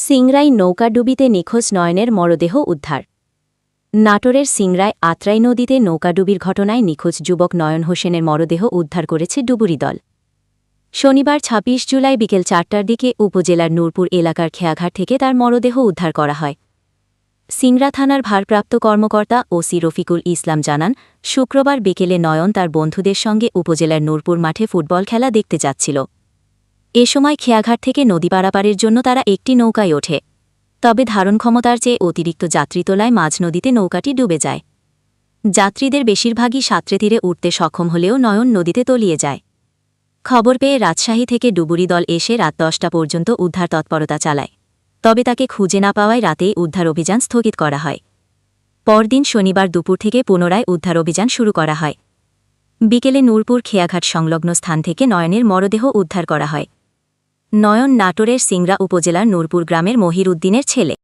সিংড়ায় নৌকাডুবিতে নিখোঁজ নয়নের মরদেহ উদ্ধার। নাটোরের সিংড়ায় আত্রাই নদীতে নৌকাডুবির ঘটনায় নিখোঁজ যুবক নয়ন হোসেনের মরদেহ উদ্ধার করেছে ডুবুরি দল। শনিবার ২৬ জুলাই বিকেল ৪টার দিকে উপজেলার নূরপুর এলাকার খেয়াঘাট থেকে তার মরদেহ উদ্ধার করা হয়। সিংড়া থানার ভারপ্রাপ্ত কর্মকর্তা ওসি রফিকুল ইসলাম জানান, শুক্রবার বিকেলে নয়ন তার বন্ধুদের সঙ্গে উপজেলার নূরপুর মাঠে ফুটবল খেলা দেখতে যাচ্ছিল। এ সময় খেয়াঘাট থেকে নদী পারাপারের জন্য তারা একটি নৌকায় ওঠে। তবে ধারণ ক্ষমতার চেয়ে অতিরিক্ত যাত্রী তোলায় মাঝ নদীতে নৌকাটি ডুবে যায়। যাত্রীদের বেশিরভাগই সাঁতরে তীরে উঠতে সক্ষম হলেও নয়ন নদীতে তলিয়ে যায়। খবর পেয়ে রাজশাহী থেকে ডুবুরি দল এসে রাত ১০টা পর্যন্ত উদ্ধার তৎপরতা চালায়। তবে তাকে খুঁজে না পাওয়ায় রাতেই উদ্ধার অভিযান স্থগিত করা হয়। পরদিন শনিবার দুপুর থেকে পুনরায় উদ্ধার অভিযান শুরু করা হয়। বিকেলে নূরপুর খেয়াঘাট সংলগ্ন স্থান থেকে নয়নের মরদেহ উদ্ধার করা হয়। নয়ন নাটোরের সিংড়া উপজেলার নূরপুর গ্রামের মহির উদ্দিনের ছেলে।